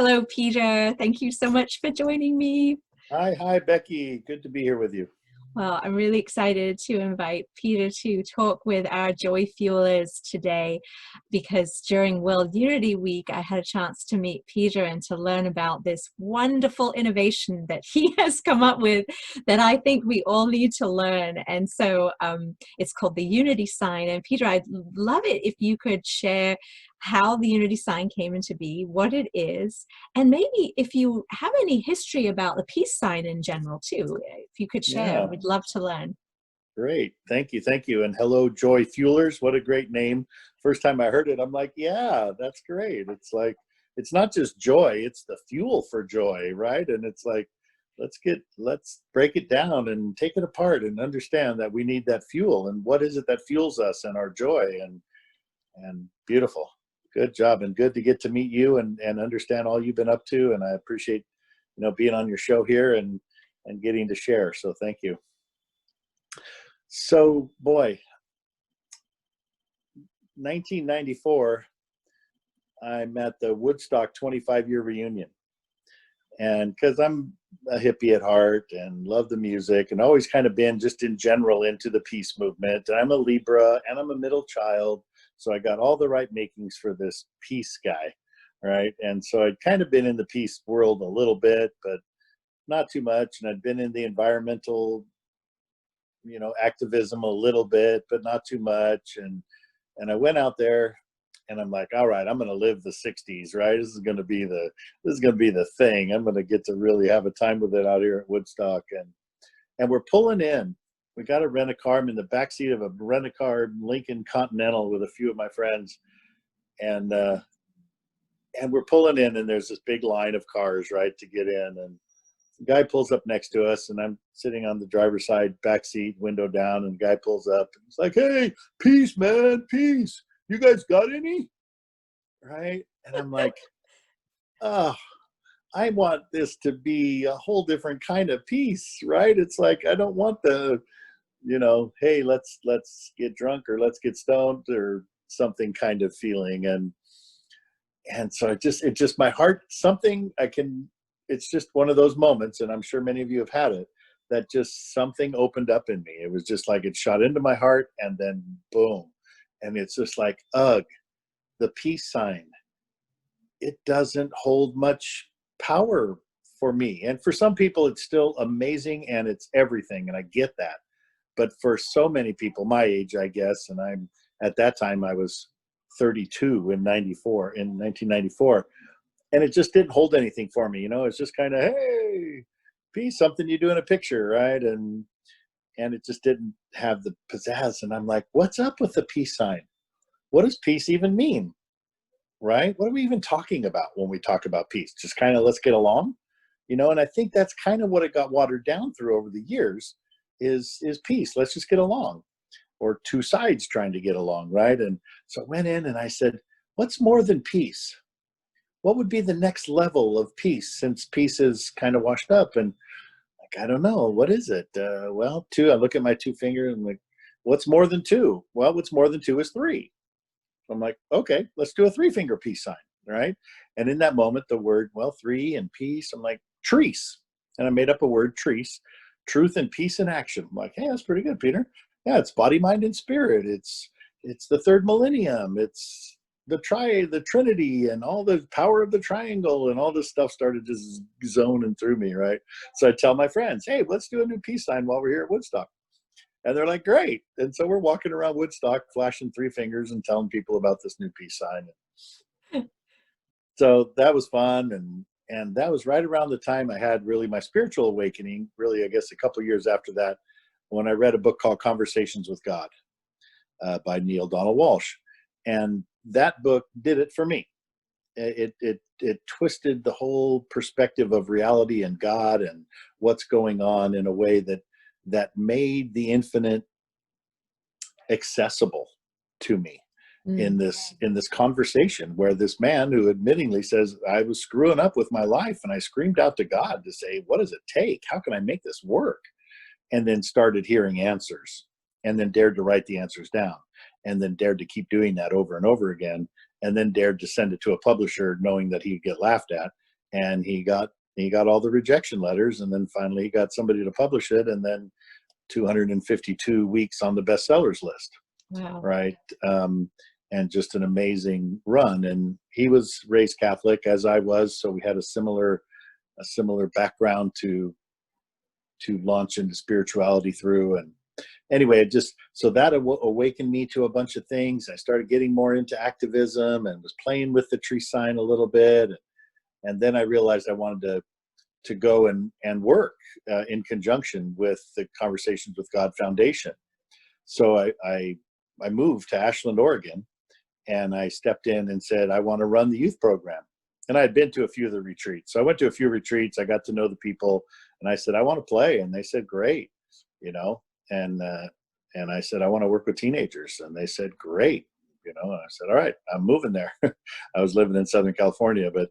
Hello, Peter. Thank you so much for joining me. Hi, Becky. Good to be here with you. Well, I'm really excited to invite Peter to talk with our Joy Fuelers today because during World Unity Week, I had a chance to meet Peter and to learn about this wonderful innovation that he has come up with that I think we all need to learn. And so it's called the Unity sign. And Peter, I'd love it if you could share how the Unity sign came into be, what it is, and maybe if you have any history about the peace sign in general too, if you could share, Yeah, we'd love to learn. great. Thank you. And hello, Joy Fuelers. What a great name. First time I heard it, I'm like, yeah, that's great. It's like, it's not just joy, it's the fuel for joy, right? And it's like, let's break it down and take it apart and understand that we need that fuel. And what is it that fuels us and our joy? And beautiful. Good job, and good to get to meet you and understand all you've been up to. And I appreciate, being on your show here and getting to share. So thank you. So, boy, 1994, I'm at the Woodstock 25-year reunion. And because I'm a hippie at heart and love the music and always kind of been just in general into the peace movement. And I'm a Libra and I'm a middle child. So I got all the right makings for this peace guy, right? And so I'd kind of been in the peace world a little bit, but not too much. And I'd been in the environmental, activism a little bit, but not too much. And I went out there and I'm like, all right, I'm going to live the 60s, right? This is going to be the thing. I'm going to get to really have a time with it out here at Woodstock. And we're pulling in. We got to rent a car. I'm in the backseat of a rent-a-car Lincoln Continental with a few of my friends. And we're pulling in, and there's this big line of cars, right, to get in. And the guy pulls up next to us, and I'm sitting on the driver's side, backseat, window down, and the guy pulls up. And he's like, hey, peace, man, peace. You guys got any? Right? And I'm like, oh, I want this to be a whole different kind of peace, right? It's like, I don't want the, hey, let's get drunk or let's get stoned or something kind of feeling. And so it just my heart, it's just one of those moments, and I'm sure many of you have had it, that just something opened up in me. It was just like it shot into my heart and then boom. And it's just like, ugh, the peace sign. It doesn't hold much power for me. And for some people, it's still amazing and it's everything. And I get that. But for so many people my age, I guess, and at that time I was 32 in 1994. And it just didn't hold anything for me. It's just kind of, hey, peace, something you do in a picture, right? And it just didn't have the pizzazz. And I'm like, what's up with the peace sign? What does peace even mean? Right? What are we even talking about when we talk about peace? Just kind of let's get along, and I think that's kind of what it got watered down through over the years is peace. Let's just get along, or two sides trying to get along, right? And so I went in and I said, what's more than peace? What would be the next level of peace since peace is kind of washed up? And like, I don't know, what is it? Well, two, I look at my two fingers and like, what's more than two? Well, what's more than two is three. I'm like, okay, let's do a three-finger peace sign, right? And in that moment, the word, three and peace, I'm like, trees. And I made up a word, trees, truth and peace in action. I'm like, hey, that's pretty good, Peter. Yeah, it's body, mind, and spirit. It's the third millennium. It's the Trinity, and all the power of the triangle, and all this stuff started just zoning through me, right? So I tell my friends, hey, let's do a new peace sign while we're here at Woodstock. And they're like, great. And so we're walking around Woodstock, flashing three fingers and telling people about this new peace sign. So that was fun. And that was right around the time I had really my spiritual awakening, really, I guess, a couple of years after that, when I read a book called Conversations with God by Neil Donald Walsh. And that book did it for me. It twisted the whole perspective of reality and God and what's going on in a way that made the infinite accessible to me in this conversation, where this man who admittingly says, I was screwing up with my life, and I screamed out to God to say, what does it take? How can I make this work? And then started hearing answers, and then dared to write the answers down, and then dared to keep doing that over and over again, and then dared to send it to a publisher knowing that he'd get laughed at, and he got all the rejection letters, and then finally he got somebody to publish it, and then 252 weeks on the bestsellers list. Wow. Right. And just an amazing run. And he was raised Catholic, as I was, so we had a similar background to launch into spirituality through. And anyway, it just, so that awakened me to a bunch of things. I started getting more into activism and was playing with the tree sign a little bit. And then I realized I wanted to go and work in conjunction with the Conversations with God Foundation. So I moved to Ashland, Oregon, and I stepped in and said, I want to run the youth program. And I had been to a few of the retreats. So I went to a few retreats. I got to know the people, and I said, I want to play. And they said, great, and I said, I want to work with teenagers. And they said, great, and I said, all right, I'm moving there. I was living in Southern California, but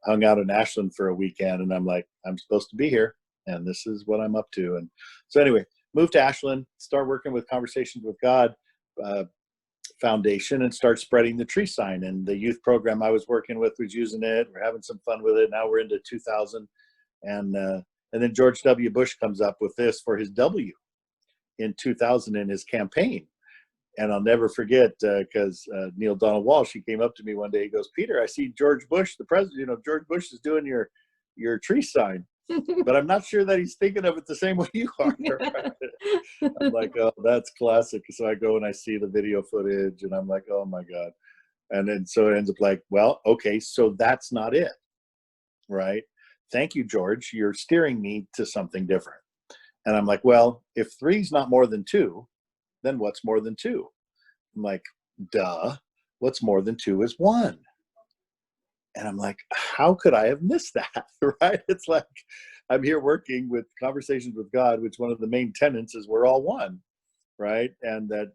hung out in Ashland for a weekend, and I'm like, I'm supposed to be here, and this is what I'm up to. And so anyway, moved to Ashland, start working with Conversations with God Foundation, and start spreading the tree sign. And the youth program I was working with was using it. We're having some fun with it. Now we're into 2000, and then George W. Bush comes up with this for his W in 2000 in his campaign. And I'll never forget, because Neil Donald Walsh, he came up to me one day. He goes, Peter, I see George Bush, the president, George Bush is doing your tree sign, but I'm not sure that he's thinking of it the same way you are. I'm like, oh, that's classic. So I go and I see the video footage, and I'm like, oh my God. And then so it ends up like, well, okay, so that's not it, right? Thank you, George. You're steering me to something different. And I'm like, well, if 3's not more than 2, then what's more than 2? I'm like, duh, what's more than 2 is 1. And I'm like, how could I have missed that, right? It's like, I'm here working with Conversations with God, which one of the main tenets is we're all one, right? And that,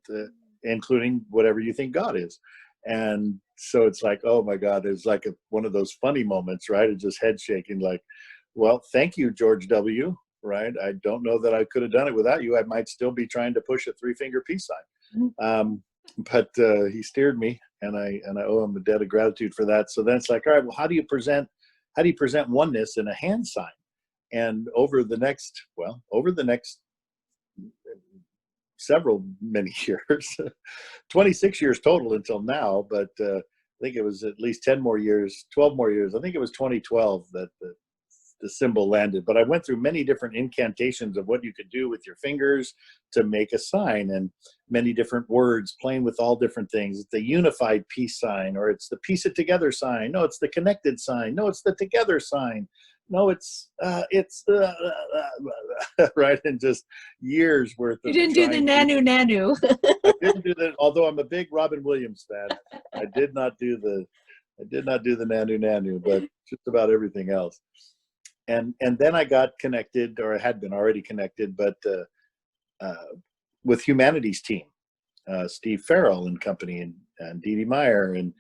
including whatever you think God is. And so it's like, oh my God, it's like one of those funny moments, right? It's just head shaking, like, well, thank you, George W., right? I don't know that I could have done it without you. I might still be trying to push a 3-finger peace sign. But he steered me, and I owe him a debt of gratitude for that. So then it's like, all right, well, how do you present oneness in a hand sign? And over the next many years, 26 years total until now, but I think it was at least 10 more years, 12 more years. I think it was 2012 that the symbol landed. But I went through many different incantations of what you could do with your fingers to make a sign, and many different words, playing with all different things. It's the unified peace sign, or it's the piece it together sign. No, it's the connected sign. No, it's the together sign. No, it's right. And just years worth of. You didn't do the nanu. I didn't do that, although I'm a big Robin Williams fan. I did not do the nanu, but just about everything else. And then I got connected, or I had been already connected, but with Humanity's team, Steve Farrell and company, and Dee Dee Meyer, and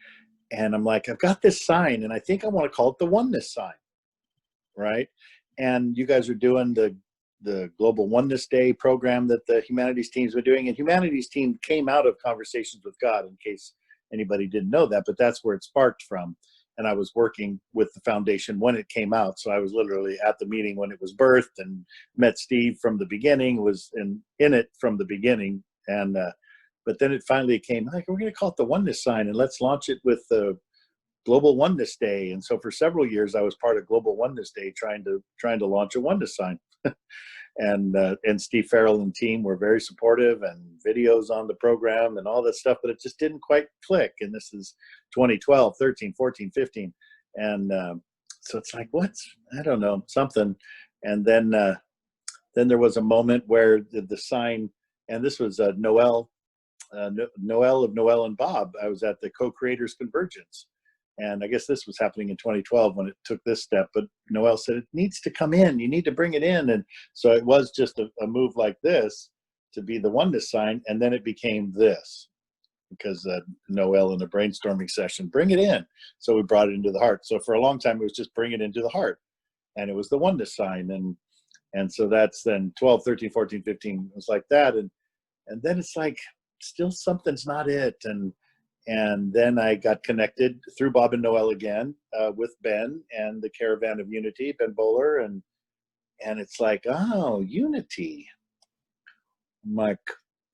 I'm like, I've got this sign, and I think I want to call it the Oneness sign, right? And you guys are doing the Global Oneness Day program that the Humanities team's been doing, and Humanities team came out of Conversations with God, in case anybody didn't know that, but that's where it sparked from. And I was working with the foundation when it came out. So I was literally at the meeting when it was birthed, and met Steve from the beginning, was in it from the beginning. And, but then it finally came, like, we're going to call it the Oneness sign, and let's launch it with the Global Oneness Day. And so for several years, I was part of Global Oneness Day, trying to launch a Oneness sign. And Steve Farrell and team were very supportive, and videos on the program and all that stuff, but it just didn't quite click. And this is 2012, 13, 14, 15. And so it's like, I don't know, something. And then there was a moment where the sign, and this was Noel of Noel and Bob. I was at the co-creators Convergence. And I guess this was happening in 2012 when it took this step. But Noel said, it needs to come in. You need to bring it in. And so it was just a move like this to be the Oneness sign. And then it became this, because Noel in a brainstorming session, bring it in. So we brought it into the heart. So for a long time, it was just bring it into the heart. And it was the Oneness sign. And so that's then 12, 13, 14, 15. It was like that. And then it's like, still something's not it. And then I got connected through Bob and Noel again with Ben and the Caravan of Unity, Ben Bowler, and it's like, oh, Unity. I'm like,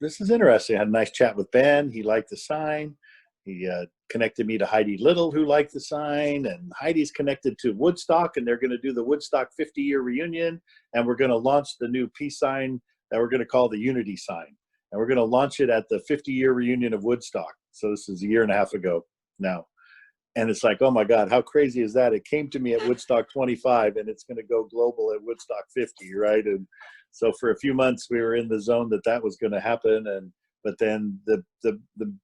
this is interesting. I had a nice chat with Ben. He liked the sign. He connected me to Heidi Little, who liked the sign, and Heidi's connected to Woodstock, and they're going to do the Woodstock 50-year reunion, and we're going to launch the new peace sign that we're going to call the Unity sign, and we're going to launch it at the 50-year reunion of Woodstock. So this is a year and a half ago now, and it's like, oh my God, how crazy is that? It came to me at Woodstock 25, and it's going to go global at Woodstock 50, right? And so for a few months we were in the zone that was going to happen, but then the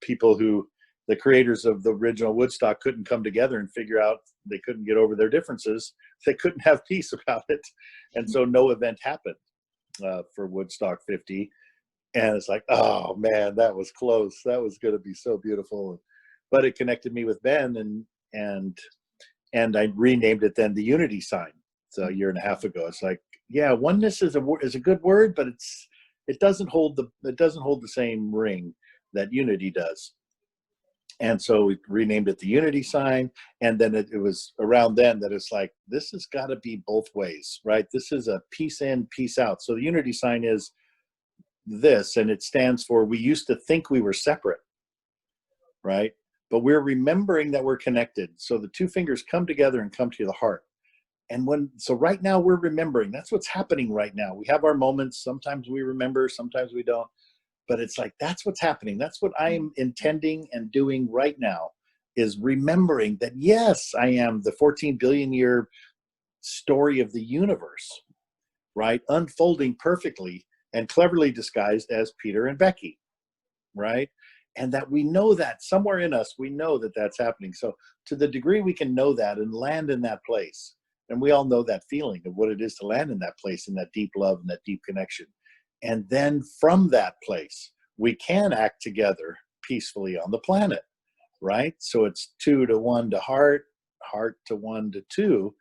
people who, the creators of the original Woodstock, couldn't come together and figure out, they couldn't get over their differences. They couldn't have peace about it. And so no event happened for Woodstock 50. And it's like, oh man, that was close. That was going to be so beautiful. But it connected me with Ben, and I renamed it then the Unity sign. So a year and a half ago. It's like, yeah, oneness is a good word, but it doesn't hold the same ring that unity does. And so we renamed it the Unity sign, and then it was around then that it's like, this has got to be both ways, right? This is a peace in, peace out. So the Unity sign is this, and it stands for, we used to think we were separate, right? But we're remembering that we're connected. So the two fingers come together and come to the heart. And so right now we're remembering. That's what's happening right now. We have our moments. Sometimes we remember, sometimes we don't. But it's like, that's what's happening. That's what I'm intending and doing right now, is remembering that, yes, I am the 14 billion year story of the universe, right? Unfolding perfectly and cleverly disguised as Peter and Becky, right? And that we know that somewhere in us, we know that that's happening. So to the degree we can know that and land in that place, and we all know that feeling of what it is to land in that place, in that deep love and that deep connection. And then from that place, we can act together peacefully on the planet, right? So it's 2 to 1 to heart, heart to 1 to 2,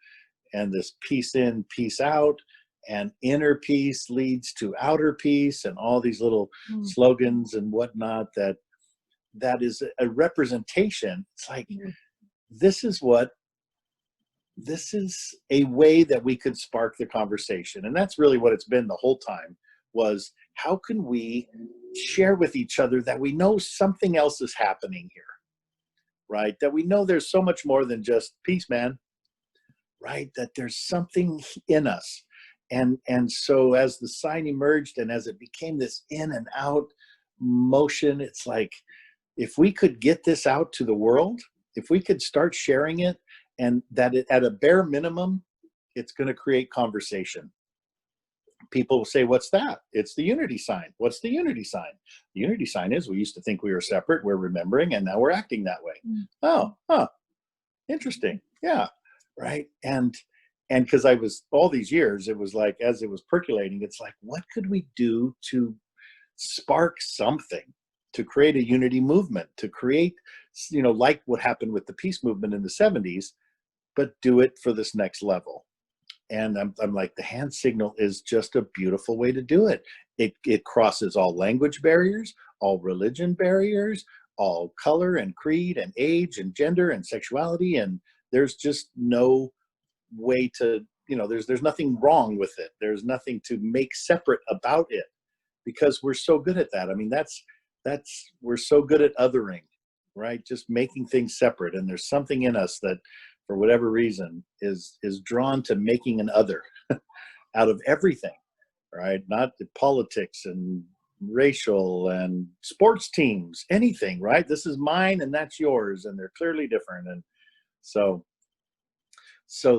and this peace in, peace out, and inner peace leads to outer peace, and all these little slogans and whatnot that is a representation. It's like, this is a way that we could spark the conversation. And that's really what it's been the whole time, was how can we share with each other that we know something else is happening here, right? That we know there's so much more than just peace, man, right? That there's something in us. And so as the sign emerged and as it became this in and out motion, it's like, if we could get this out to the world, if we could start sharing it, and that at a bare minimum, it's going to create conversation. People will say, what's that? It's the Unity sign. What's the Unity sign? The Unity sign is, we used to think we were separate, we're remembering, and now we're acting that way. Oh, interesting. Yeah, right. And because I was, all these years, it was like, as it was percolating, it's like, what could we do to spark something, to create a unity movement, to create, like what happened with the peace movement in the 70s, but do it for this next level. And I'm like, the hand signal is just a beautiful way to do it. It crosses all language barriers, all religion barriers, all color and creed and age and gender and sexuality. And there's just no way to, there's nothing wrong with it. There's nothing to make separate about it, because we're so good at that. I mean, we're so good at othering, right? Just making things separate. And there's something in us that, for whatever reason, is drawn to making an other out of everything, right? Not the politics and racial and sports teams, anything, right? This is mine and that's yours, and they're clearly different. And so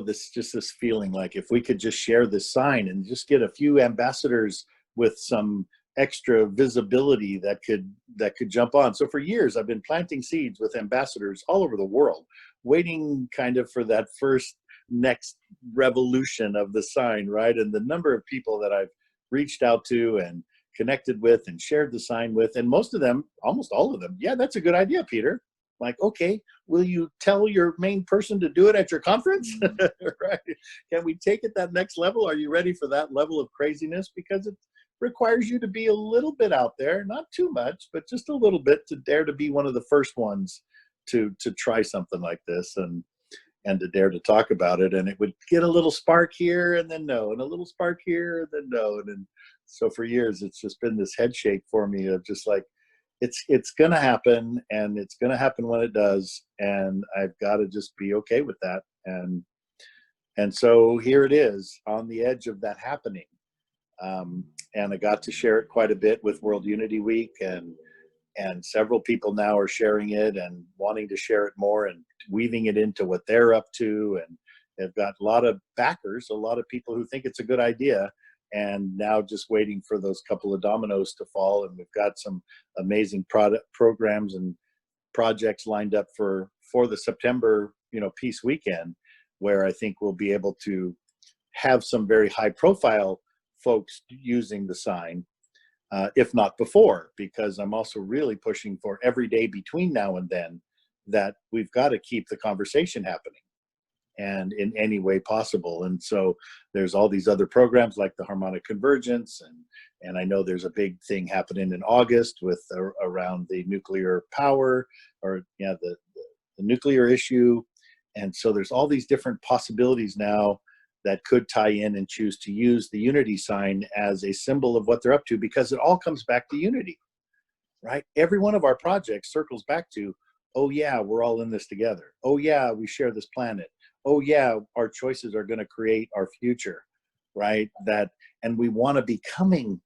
this feeling like, if we could just share this sign and just get a few ambassadors with some extra visibility that could jump on. So for years, I've been planting seeds with ambassadors all over the world, waiting kind of for that first next revolution of the sign, right? And the number of people that I've reached out to and connected with and shared the sign with, and most of them, almost all of them, yeah, that's a good idea, Peter. Like, okay, will you tell your main person to do it at your conference? Right? Can we take it that next level? Are you ready for that level of craziness? Because requires you to be a little bit out there, not too much, but just a little bit, to dare to be one of the first ones to try something like this, and to dare to talk about it. And it would get a little spark here and then no, and a little spark here and then no. And then, so for years, it's just been this head shake for me of just like, it's going to happen, and it's going to happen when it does. And I've got to just be okay with that. And so here it is on the edge of that happening. And I got to share it quite a bit with World Unity Week, and several people now are sharing it and wanting to share it more and weaving it into what they're up to. And they've got a lot of backers, a lot of people who think it's a good idea, and now just waiting for those couple of dominoes to fall. And we've got some amazing programs and projects lined up for the September, Peace Weekend, where I think we'll be able to have some very high profile folks using the sign, if not before, because I'm also really pushing for every day between now and then that we've got to keep the conversation happening, and in any way possible. And so there's all these other programs like the Harmonic Convergence, and I know there's a big thing happening in August with around the nuclear power, or the nuclear issue. And so there's all these different possibilities now that could tie in and choose to use the Unity sign as a symbol of what they're up to, because it all comes back to unity, right? Every one of our projects circles back to, oh yeah, we're all in this together. Oh yeah, we share this planet. Oh yeah, our choices are going to create our future, right? And we want to be coming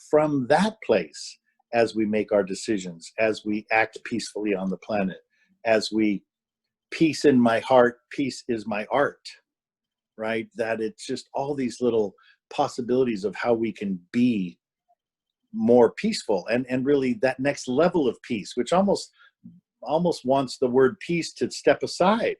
from that place as we make our decisions, as we act peacefully on the planet, as we peace in my heart, peace is my art, right? That it's just all these little possibilities of how we can be more peaceful, and really that next level of peace, which almost wants the word peace to step aside,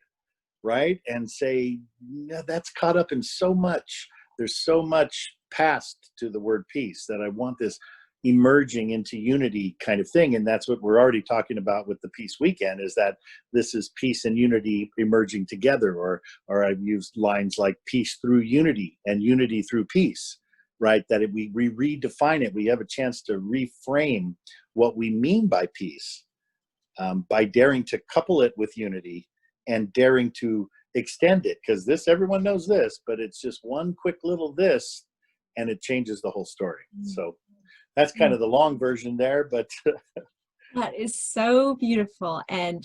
right? And say, no, that's caught up in so much. There's so much past to the word peace that I want this emerging into unity kind of thing. And that's what we're already talking about with the Peace Weekend, is that this is peace and unity emerging together, or I've used lines like peace through unity and unity through peace, right? That we redefine it. We have a chance to reframe what we mean by peace, by daring to couple it with unity and daring to extend it, because everyone knows this, but it's just one quick little this, and it changes the whole story. So that's kind of the long version there, but that is so beautiful. And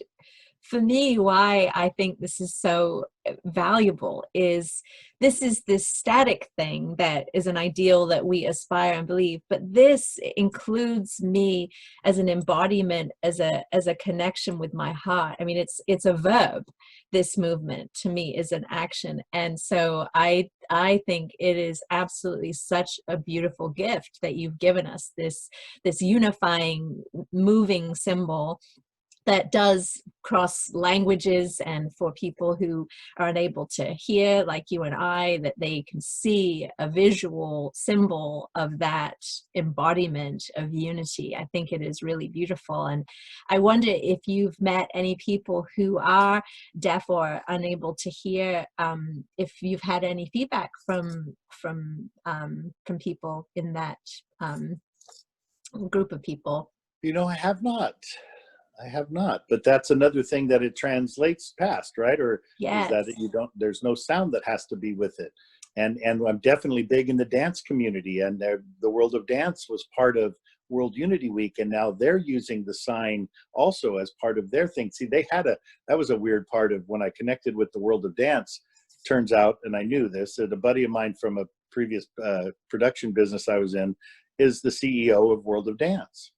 for me, why I think this is so valuable is this static thing that is an ideal that we aspire and believe, but this includes me as an embodiment, as a connection with my heart. I mean, it's a verb. This movement to me is an action. And so I think it is absolutely such a beautiful gift that you've given us, this unifying, moving symbol that does cross languages, and for people who are unable to hear, like you and I, that they can see a visual symbol of that embodiment of unity. I think it is really beautiful. And I wonder if you've met any people who are deaf or unable to hear, if you've had any feedback from people in that group of people. I have not, but that's another thing that it translates past, right? Or yes. Is that there's no sound that has to be with it. And I'm definitely big in the dance community, and the World of Dance was part of World Unity Week, and now they're using the sign also as part of their thing. See, that was a weird part of when I connected with the World of Dance. Turns out, and I knew this, that a buddy of mine from a previous production business I was in is the CEO of World of Dance.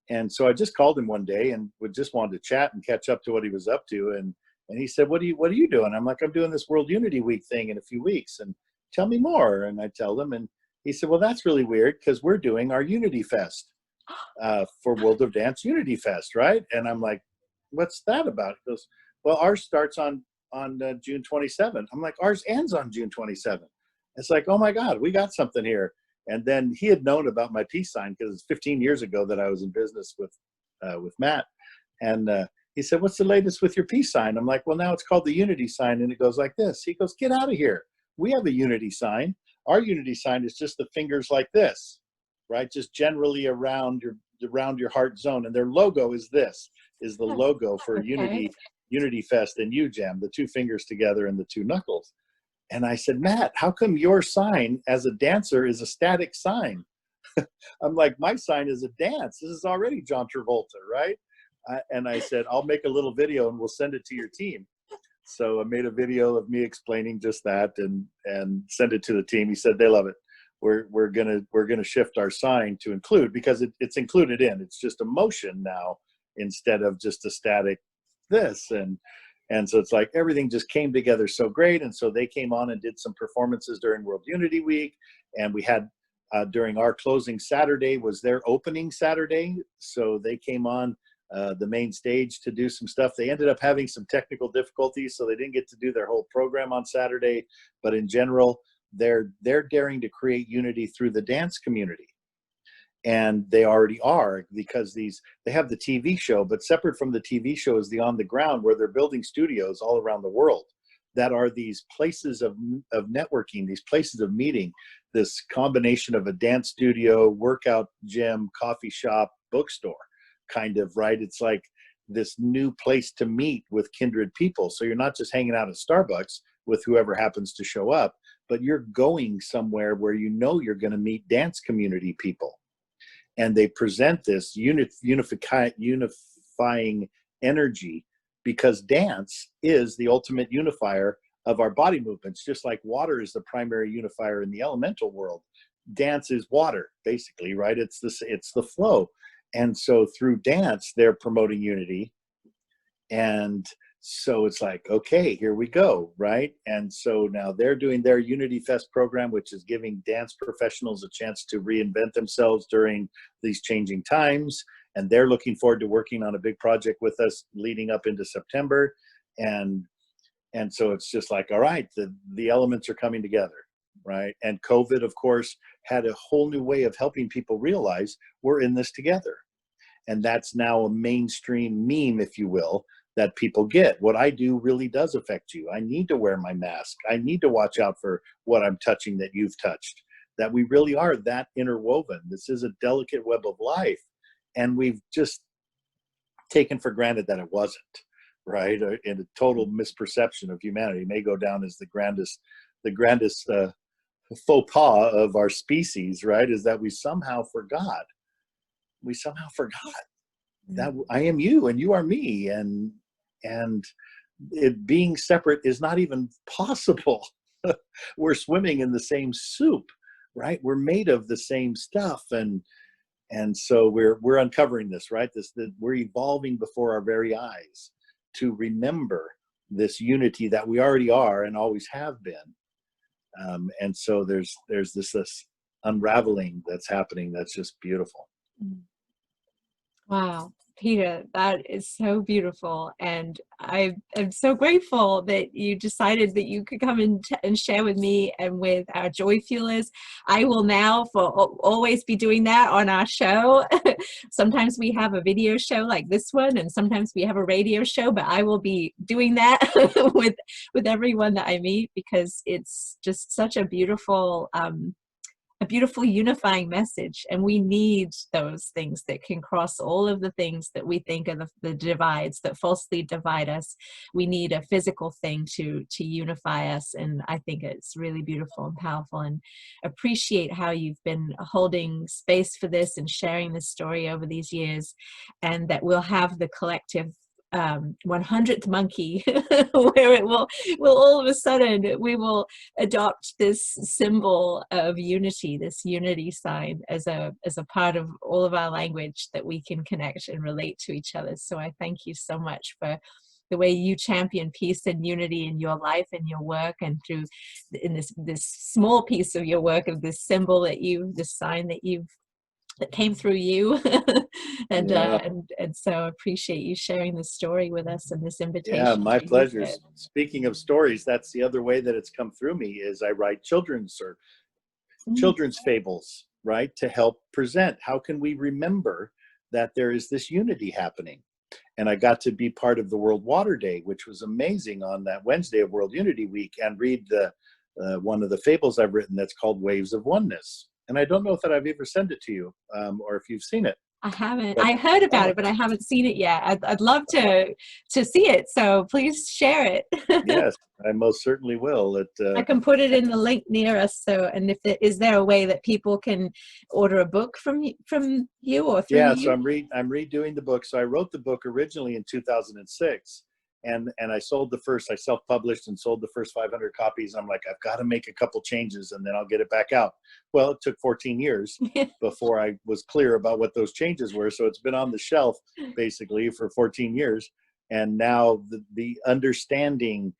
And so I just called him one day and just wanted to chat and catch up to what he was up to. And he said, what are you doing? I'm like, I'm doing this World Unity Week thing in a few weeks, and tell me more. And I tell him, and he said, well, that's really weird, because we're doing our Unity Fest for World of Dance Unity Fest, right? And I'm like, what's that about? He goes, well, ours starts on June 27th. I'm like, ours ends on June 27th. It's like, oh my God, we got something here. And then he had known about my peace sign, because it's 15 years ago that I was in business with Matt. And he said, what's the latest with your peace sign? I'm like, well, now it's called the Unity sign, and it goes like this. He goes, get out of here. We have a Unity sign. Our unity sign is just the fingers like this, right? Just generally around your heart zone. And their logo is this, is the logo for Okay. Unity Fest and UJAM, the two fingers together and the two knuckles. And I said, Matt, how come your sign as a dancer is a static sign? I'm like, my sign is a dance. This is already John Travolta, right? And I said, I'll make a little video and we'll send it to your team. So I made a video of me explaining just that and send it to the team. He said they love it. We're gonna shift our sign to include, because it's included in. It's just a motion now instead of just a static this. And so it's like everything just came together so great. And so they came on and did some performances during World Unity Week. And we had during our closing Saturday was their opening Saturday. So they came on the main stage to do some stuff. They ended up having some technical difficulties, so they didn't get to do their whole program on Saturday. But in general, they're daring to create unity through the dance community. And they already are, because they have the TV show, but separate from the TV show is the on the ground, where they're building studios all around the world that are these places of networking, these places of meeting, this combination of a dance studio, workout gym, coffee shop, bookstore kind of, right? It's like this new place to meet with kindred people. So you're not just hanging out at Starbucks with whoever happens to show up, but you're going somewhere where you know you're going to meet dance community people. And they present this unifying energy, because dance is the ultimate unifier of our body movements. Just like water is the primary unifier in the elemental world, dance is water, basically, right? It's the flow. And so through dance, they're promoting unity. And so it's like, okay, here we go, right? And so now they're doing their Unity Fest program, which is giving dance professionals a chance to reinvent themselves during these changing times. And they're looking forward to working on a big project with us leading up into September. And so it's just like, all right, the elements are coming together, right? And COVID, of course, had a whole new way of helping people realize we're in this together. And that's now a mainstream meme, if you will, that people get. What I do really does affect you. I need to wear my mask. I need to watch out for what I'm touching that you've touched. That we really are that interwoven. This is a delicate web of life. And we've just taken for granted that it wasn't, right? In a total misperception of humanity. It may go down as the grandest faux pas of our species, right? Is that we somehow forgot. We somehow forgot that I am you and you are me, and it being separate is not even possible. We're swimming in the same soup, right? We're made of the same stuff, and so we're uncovering this, right? That we're evolving before our very eyes to remember this unity that we already are and always have been. And so there's this unraveling that's happening that's just beautiful. Wow, Peter, that is so beautiful. And I am so grateful that you decided that you could come and share with me and with our Joy Fuelers. I will now always be doing that on our show. Sometimes we have a video show like this one, and sometimes we have a radio show, but I will be doing that with everyone that I meet, because it's just such a beautiful unifying message. And we need those things that can cross all of the things that we think are the divides that falsely divide us. We need a physical thing to unify us. And I think it's really beautiful and powerful, and appreciate how you've been holding space for this and sharing this story over these years, and that we'll have the collective 100th monkey where it will all of a sudden we will adopt this symbol of unity, this unity sign, as a part of all of our language, that we can connect and relate to each other. So I thank you so much for the way you champion peace and unity in your life and your work, and through in this small piece of your work of this symbol this sign that came through you. And so I appreciate you sharing this story with us, and this invitation. Yeah, my pleasure. Speaking of stories, that's the other way that it's come through me, is I write children's fables, right, to help present. How can we remember that there is this unity happening? And I got to be part of the World Water Day, which was amazing, on that Wednesday of World Unity Week, and read one of the fables I've written that's called Waves of Oneness. And I don't know that I've ever sent it to you, or if you've seen it. I haven't. But, I heard about it, but I haven't seen it yet. I'd love to see it. So please share it. Yes, I most certainly will. I can put it in the link near us. So, and if is there a way that people can order a book from you or through yeah, you? so I'm redoing the book. So I wrote the book originally in 2006, and I self-published and sold the first 500 copies. I'm like, I've got to make a couple changes and then I'll get it back out. Well, it took 14 years before I was clear about what those changes were. So it's been on the shelf basically for 14 years. And now the understanding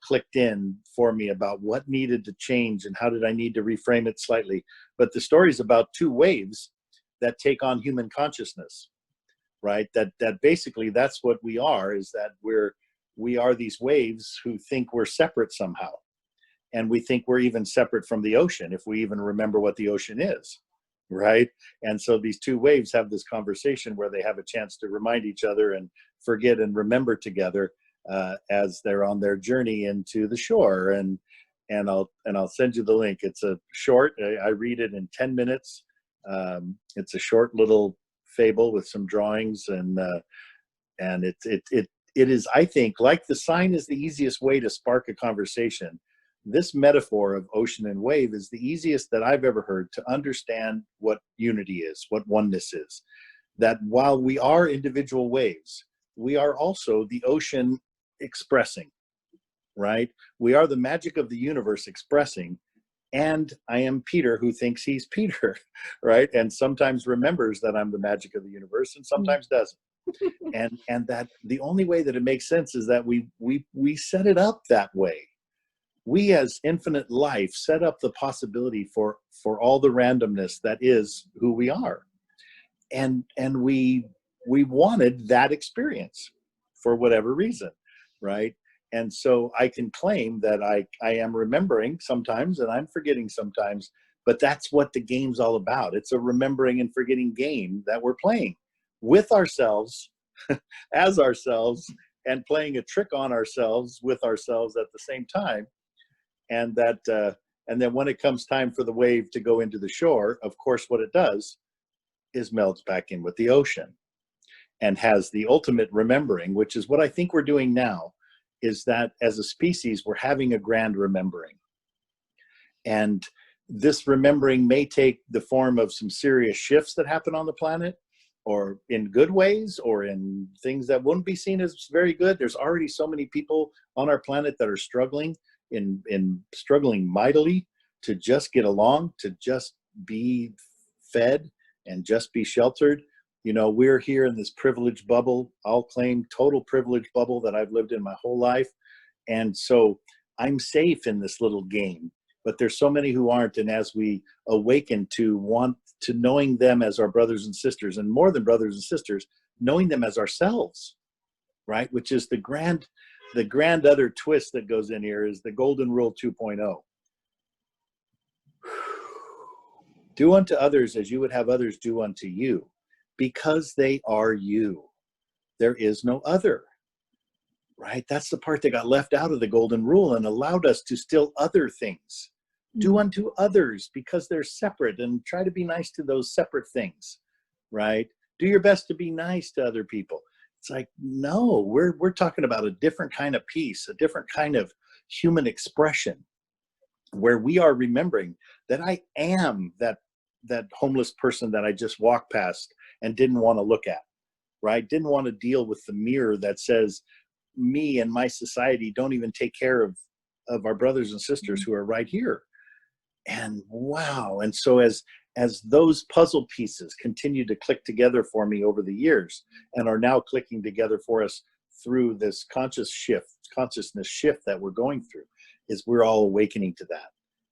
clicked in for me about what needed to change and how did I need to reframe it slightly. But the story is about two waves that take on human consciousness, right? That basically that's what we are, is that we are these waves who think we're separate somehow. And we think we're even separate from the ocean, if we even remember what the ocean is, right? And so these two waves have this conversation where they have a chance to remind each other and forget and remember together as they're on their journey into the shore. And I'll send you the link. It's a short, I read it in 10 minutes. It's a short little fable with some drawings, and it is, I think, like the sign is the easiest way to spark a conversation. This metaphor of ocean and wave is the easiest that I've ever heard to understand what unity is, what oneness is. That while we are individual waves, we are also the ocean expressing, right? We are the magic of the universe expressing. And I am Peter, who thinks he's Peter, right? And sometimes remembers that I'm the magic of the universe and sometimes doesn't. And that the only way that it makes sense is that we set it up that way. We as infinite life set up the possibility for all the randomness that is who we are. And we wanted that experience for whatever reason, right? And so I can claim that I am remembering sometimes and I'm forgetting sometimes, but that's what the game's all about. It's a remembering and forgetting game that we're playing with ourselves, as ourselves, and playing a trick on ourselves with ourselves at the same time. And then when it comes time for the wave to go into the shore, of course, what it does is melds back in with the ocean and has the ultimate remembering, which is what I think we're doing now, is that as a species, we're having a grand remembering. And this remembering may take the form of some serious shifts that happen on the planet, or in good ways, or in things that wouldn't be seen as very good. There's already so many people on our planet that are struggling, struggling mightily to just get along, to just be fed and just be sheltered. You know, we're here in this privileged bubble. I'll claim total privileged bubble that I've lived in my whole life. And so I'm safe in this little game, but there's so many who aren't. And as we awaken to knowing them as our brothers and sisters, and more than brothers and sisters, knowing them as ourselves, right? Which is the grand other twist that goes in here is the golden rule 2.0. Do unto others as you would have others do unto you, because they are you. There is no other, right? That's the part that got left out of the golden rule and allowed us to still other things. Do unto others because they're separate, and try to be nice to those separate things, right? Do your best to be nice to other people. It's like, no, we're talking about a different kind of peace, a different kind of human expression, where we are remembering that I am that homeless person that I just walked past and didn't want to look at, right? Didn't want to deal with the mirror that says me and my society don't even take care of our brothers and sisters who are right here. And wow. And so as those puzzle pieces continue to click together for me over the years, and are now clicking together for us through this consciousness shift that we're going through, is we're all awakening to that.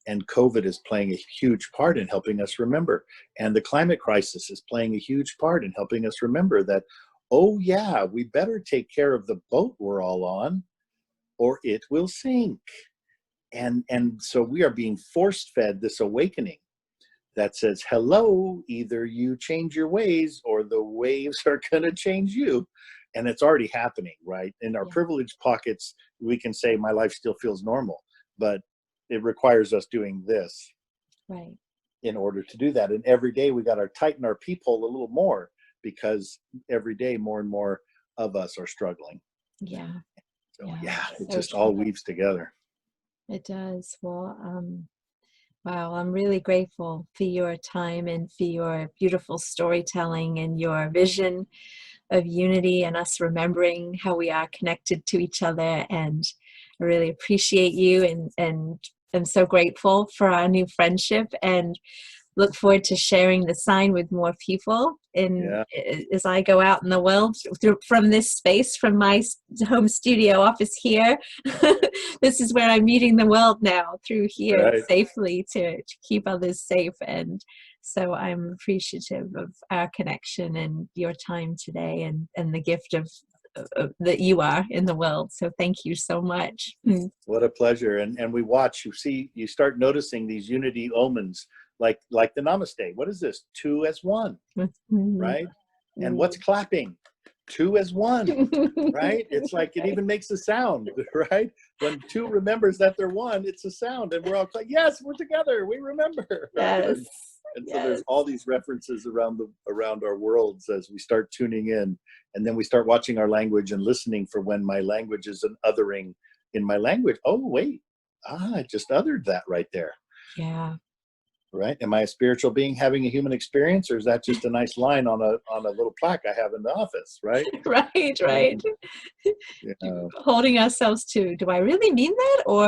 And COVID is playing a huge part in helping us remember. And the climate crisis is playing a huge part in helping us remember that, oh yeah, we better take care of the boat we're all on, or it will sink. And so we are being force-fed this awakening that says, hello, either you change your ways or the waves are going to change you. And it's already happening, right? In our privileged pockets, we can say my life still feels normal. But it requires us doing this Right. in order to do that. And every day we got to tighten our peephole a little more, because every day more and more of us are struggling. Yeah. So yeah, it So just true. all weaves together. It does. Well, wow, I'm really grateful for your time and for your beautiful storytelling and your vision of unity and us remembering how we are connected to each other. And I really appreciate you, and I'm so grateful for our new friendship, and look forward to sharing the sign with more people as I go out in the world from this space, from my home studio office here. This is where I'm meeting the world now, through here, Right. safely, to keep others safe. And so I'm appreciative of our connection and your time today, and the gift of that you are in the world. So thank you so much. What a pleasure. And we watch, you start noticing these unity omens, like the namaste. What is this? 2 as 1, right? And what's clapping? 2 as 1, right? It's like, it even makes a sound, right? When 2 remembers that they're 1, it's a sound, and we're all like, yes, we're together, we remember, right? Yes. And so there's all these references around our worlds as we start tuning in, and then we start watching our language and listening for when my language is an othering in my language. Oh wait, I just othered that right there. Yeah. Right? Am I a spiritual being having a human experience, or is that just a nice line on a little plaque I have in the office? Right? Right. Yeah. Holding ourselves to, do I really mean that, or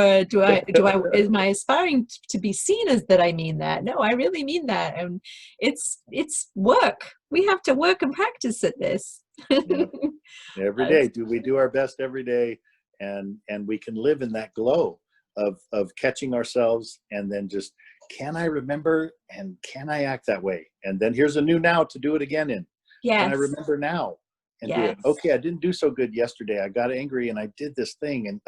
am I aspiring to be seen as that I mean that? No, I really mean that. And it's work. We have to work and practice at this. Yeah. Every day. Do we do our best every day? And we can live in that glow of catching ourselves, and then just, can I remember, and can I act that way? And then here's a new now to do it again in. Yes. Can I remember now and do it? Okay, I didn't do so good yesterday. I got angry and I did this thing, and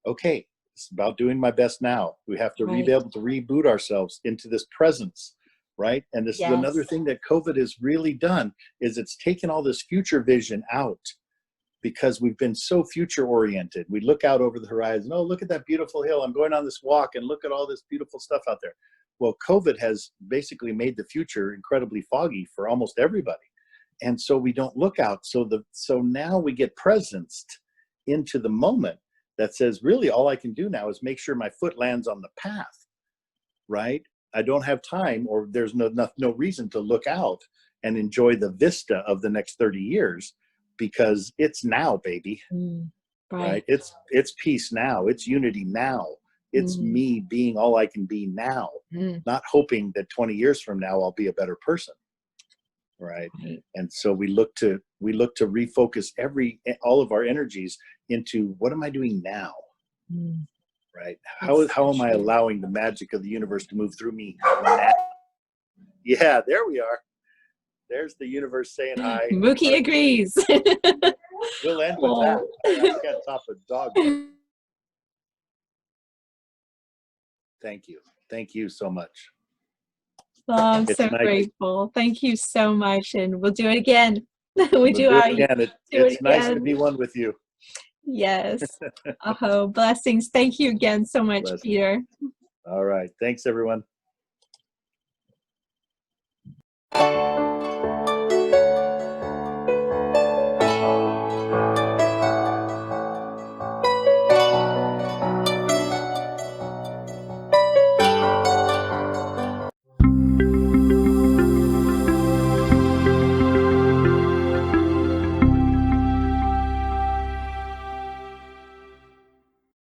okay, it's about doing my best now. We have to be able to reboot ourselves into this presence, right? And this is another thing that COVID has really done, is it's taken all this future vision out, because we've been so future oriented. We look out over the horizon. Oh, look at that beautiful hill. I'm going on this walk, and look at all this beautiful stuff out there. Well, COVID has basically made the future incredibly foggy for almost everybody. And so we don't look out. So now we get presenced into the moment that says, really, all I can do now is make sure my foot lands on the path, right? I don't have time, or there's no reason to look out and enjoy the vista of the next 30 years. Because it's now, baby. Right? It's peace now. It's unity now. It's me being all I can be now, not hoping that 20 years from now I'll be a better person. Right? And so we look to refocus all of our energies into, what am I doing now? Right? How am I allowing the magic of the universe to move through me now? Yeah, there we are. There's the universe saying hi. Mookie agrees. We'll end with that. I can't top a dog. Thank you. Thank you so much. Oh, I'm so grateful. Thank you so much. And we'll do it again. It's nice to be one with you. Yes. Blessings. Thank you again so much, Peter. All right. Thanks, everyone.